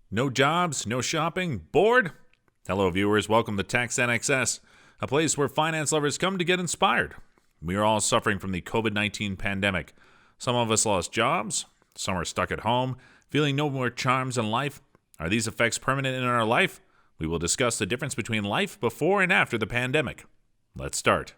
No jobs, no shopping, bored? Hello, viewers. Welcome to TEKNXS, a place where finance lovers come to get inspired. We are all suffering from the COVID-19 pandemic. Some of us lost jobs. Some are stuck at home, feeling no more charms in life. Are these effects permanent in our life? We will discuss the difference between life before and after the pandemic. Let's start.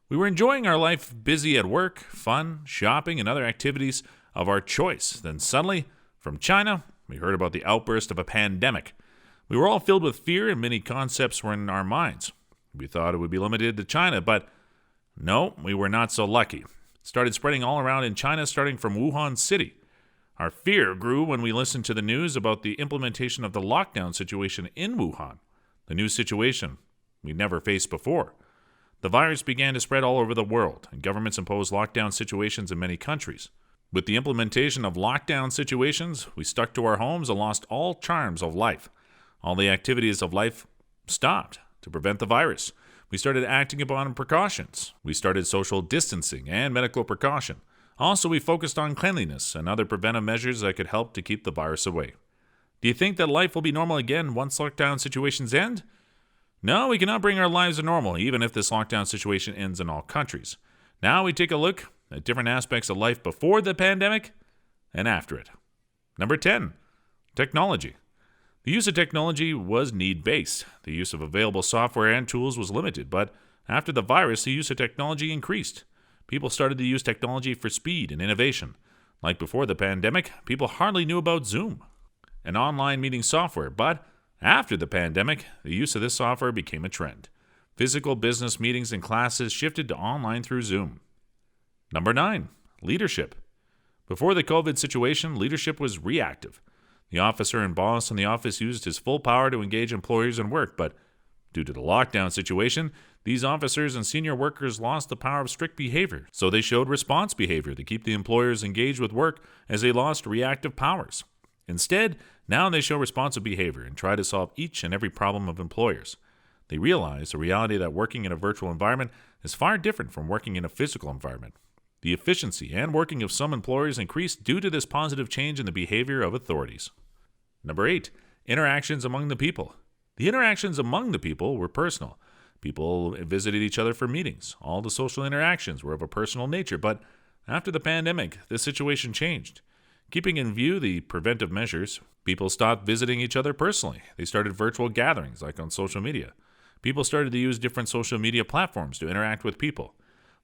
We were enjoying our life, busy at work, fun, shopping, and other activities of our choice. Then suddenly, from China, we heard about the outburst of a pandemic. We were all filled with fear and many concepts were in our minds. We thought it would be limited to China, but no, we were not so lucky. It started spreading all around in China, starting from Wuhan City. Our fear grew when we listened to the news about the implementation of the lockdown situation in Wuhan, the new situation we never faced before. The virus began to spread all over the world, and governments imposed lockdown situations in many countries. With the implementation of lockdown situations, we stuck to our homes and lost all charms of life. All the activities of life stopped to prevent the virus. We started acting upon precautions. We started social distancing and medical precaution. Also, we focused on cleanliness and other preventive measures that could help to keep the virus away. Do you think that life will be normal again once lockdown situations end? No, we cannot bring our lives to normal, even if this lockdown situation ends in all countries. Now we take a look at different aspects of life before the pandemic and after it. Number 10, technology. The use of technology was need-based. The use of available software and tools was limited, but after the virus, the use of technology increased. People started to use technology for speed and innovation. Like before the pandemic, people hardly knew about Zoom, an online meeting software, but after the pandemic, the use of this software became a trend. Physical business meetings and classes shifted to online through Zoom. Number 9, leadership. Before the COVID situation, leadership was reactive. The officer and boss in the office used his full power to engage employees in work, but due to the lockdown situation, these officers and senior workers lost the power of strict behavior, so they showed response behavior to keep the employers engaged with work as they lost reactive powers. Instead, now they show responsive behavior and try to solve each and every problem of employers. They realize the reality that working in a virtual environment is far different from working in a physical environment. The efficiency and working of some employers increased due to this positive change in the behavior of authorities. Number 8, interactions among the people. The interactions among the people were personal. People visited each other for meetings. All the social interactions were of a personal nature, but after the pandemic, this situation changed. Keeping in view the preventive measures, people stopped visiting each other personally. They started virtual gatherings, like on social media. People started to use different social media platforms to interact with people.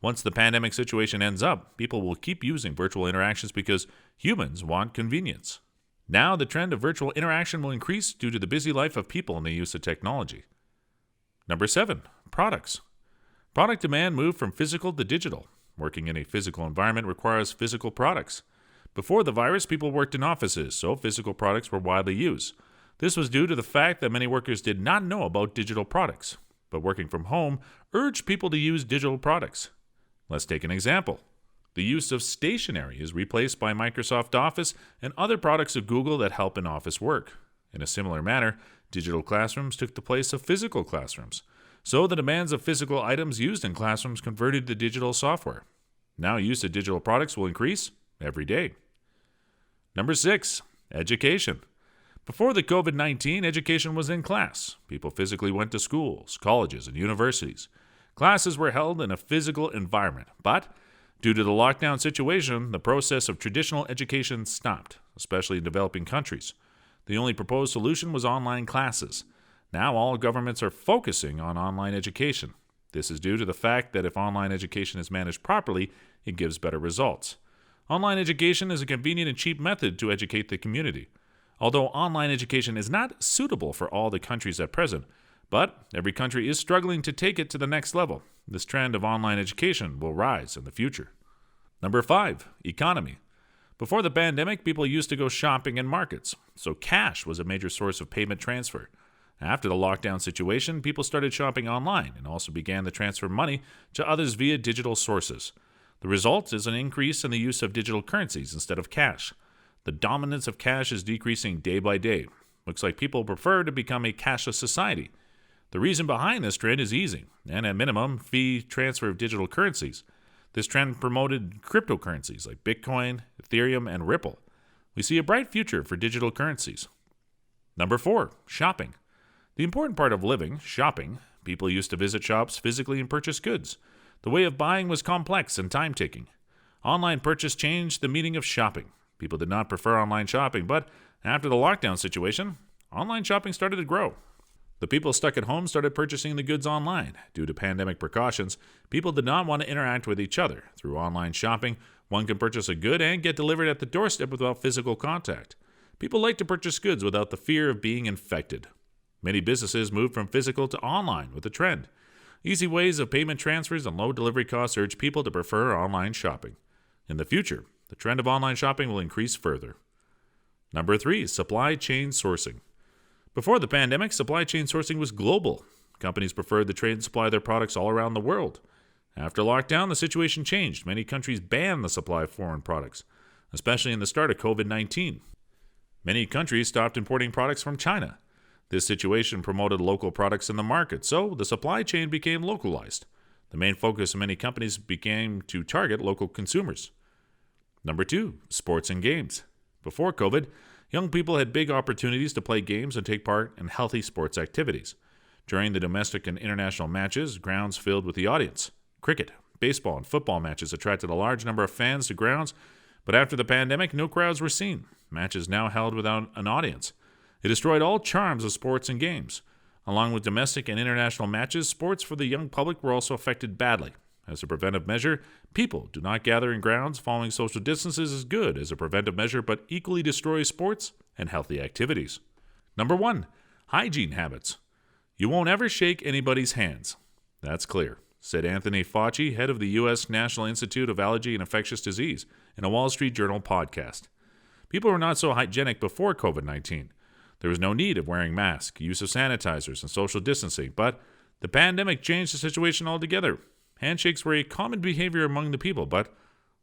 Once the pandemic situation ends up, people will keep using virtual interactions because humans want convenience. Now, the trend of virtual interaction will increase due to the busy life of people and the use of technology. Number 7, products. Product demand moved from physical to digital. Working in a physical environment requires physical products. Before the virus, people worked in offices, so physical products were widely used. This was due to the fact that many workers did not know about digital products, but working from home urged people to use digital products. Let's take an example. The use of stationery is replaced by Microsoft Office and other products of Google that help in office work. In a similar manner, digital classrooms took the place of physical classrooms, so the demands of physical items used in classrooms converted to digital software. Now use of digital products will increase every day. Number 6, education. Before the COVID-19, education was in class. People physically went to schools, colleges, and universities. Classes were held in a physical environment, but due to the lockdown situation, the process of traditional education stopped, especially in developing countries. The only proposed solution was online classes. Now all governments are focusing on online education. This is due to the fact that if online education is managed properly, it gives better results. Online education is a convenient and cheap method to educate the community. Although online education is not suitable for all the countries at present, but every country is struggling to take it to the next level. This trend of online education will rise in the future. Number 5, economy. Before the pandemic, people used to go shopping in markets, so cash was a major source of payment transfer. After the lockdown situation, people started shopping online and also began to transfer money to others via digital sources. The result is an increase in the use of digital currencies instead of cash. The dominance of cash is decreasing day by day. Looks like people prefer to become a cashless society. The reason behind this trend is easy, and at minimum, fee transfer of digital currencies. This trend promoted cryptocurrencies like Bitcoin, Ethereum, and Ripple. We see a bright future for digital currencies. Number 4, shopping. The important part of living, shopping. People used to visit shops physically and purchase goods. The way of buying was complex and time-taking. Online purchase changed the meaning of shopping. People did not prefer online shopping, but after the lockdown situation, online shopping started to grow. The people stuck at home started purchasing the goods online. Due to pandemic precautions, people did not want to interact with each other. Through online shopping, one can purchase a good and get delivered at the doorstep without physical contact. People like to purchase goods without the fear of being infected. Many businesses moved from physical to online with the trend. Easy ways of payment transfers and low delivery costs urge people to prefer online shopping. In the future, the trend of online shopping will increase further. Number 3, supply chain sourcing. Before the pandemic, supply chain sourcing was global. Companies preferred the trade and supply their products all around the world. After lockdown, the situation changed. Many countries banned the supply of foreign products, especially in the start of Covid-19. Many countries stopped importing products from China. This situation promoted local products in the market, so the supply chain became localized. The main focus of many companies became to target local consumers. Number 2, sports and games. Before COVID, young people had big opportunities to play games and take part in healthy sports activities. During the domestic and international matches, grounds filled with the audience. Cricket, baseball, and football matches attracted a large number of fans to grounds, but after the pandemic, no crowds were seen. Matches now held without an audience. It destroyed all charms of sports and games. Along with domestic and international matches, sports for the young public were also affected badly. As a preventive measure, people do not gather in grounds. Following social distances is good as a preventive measure, but equally destroys sports and healthy activities. Number 1, hygiene habits. You won't ever shake anybody's hands. That's clear, said Anthony Fauci, head of the U.S. National Institute of Allergy and Infectious Disease, in a Wall Street Journal podcast. People were not so hygienic before COVID-19. There was no need of wearing masks, use of sanitizers, and social distancing, but the pandemic changed the situation altogether. Handshakes were a common behavior among the people, but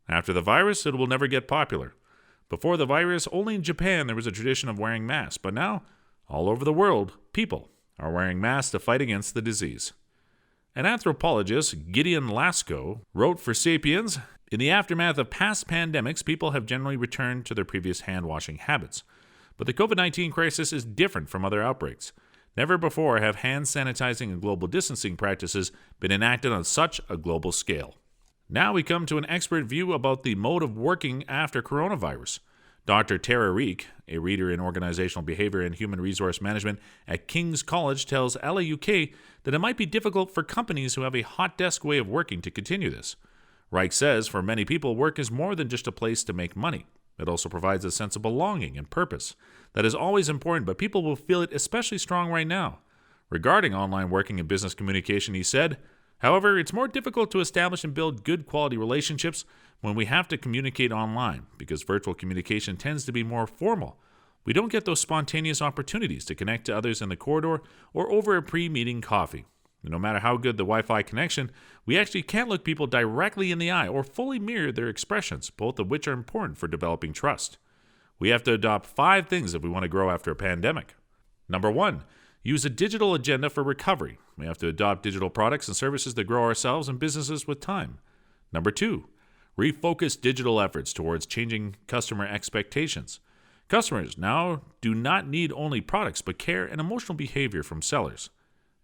after the virus, it will never get popular. Before the virus, only in Japan there was a tradition of wearing masks, but now, all over the world, people are wearing masks to fight against the disease. An anthropologist, Gideon Lasko, wrote for Sapiens, in the aftermath of past pandemics, people have generally returned to their previous hand-washing habits. But the COVID-19 crisis is different from other outbreaks. Never before have hand sanitizing and global distancing practices been enacted on such a global scale. Now we come to an expert view about the mode of working after coronavirus. Dr. Tara Reek, a reader in organizational behavior and human resource management at King's College, tells LAUK that it might be difficult for companies who have a hot desk way of working to continue this. Reich says for many people, work is more than just a place to make money. It also provides a sense of belonging and purpose. That is always important, but people will feel it especially strong right now. Regarding online working and business communication, he said, however, it's more difficult to establish and build good quality relationships when we have to communicate online, because virtual communication tends to be more formal. We don't get those spontaneous opportunities to connect to others in the corridor or over a pre-meeting coffee. No matter how good the Wi-Fi connection, we actually can't look people directly in the eye or fully mirror their expressions, both of which are important for developing trust. We have to adopt 5 things if we want to grow after a pandemic. Number 1, use a digital agenda for recovery. We have to adopt digital products and services that grow ourselves and businesses with time. Number 2, refocus digital efforts towards changing customer expectations. Customers now do not need only products, but care and emotional behavior from sellers.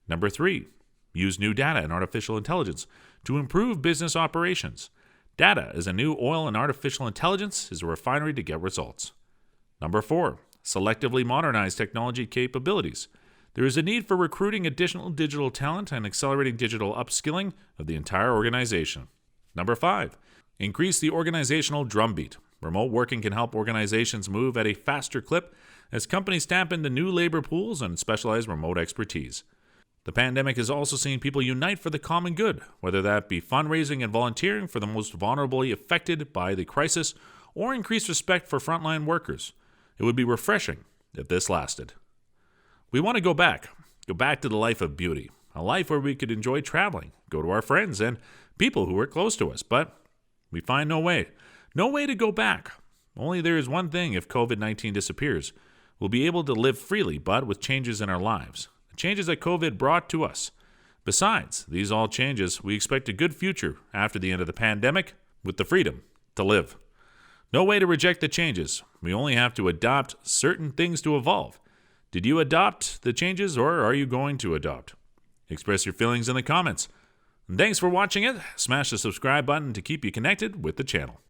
Number 3, use new data and artificial intelligence to improve business operations. Data is a new oil, and artificial intelligence is a refinery to get results. Number 4, selectively modernize technology capabilities. There is a need for recruiting additional digital talent and accelerating digital upskilling of the entire organization. Number 5, increase the organizational drumbeat. Remote working can help organizations move at a faster clip as companies tap into new labor pools and specialized remote expertise. The pandemic has also seen people unite for the common good, whether that be fundraising and volunteering for the most vulnerably affected by the crisis or increased respect for frontline workers. It would be refreshing if this lasted. We want to go back to the life of beauty, a life where we could enjoy traveling, go to our friends and people who were close to us, but we find no way to go back. Only there is one thing: if COVID-19 disappears, we'll be able to live freely, but with changes in our lives. The changes that COVID brought to us. Besides these all changes, we expect a good future after the end of the pandemic with the freedom to live. No way to reject the changes. We only have to adopt certain things to evolve. Did you adopt the changes, or are you going to adopt? Express your feelings in the comments. And thanks for watching it. Smash the subscribe button to keep you connected with the channel.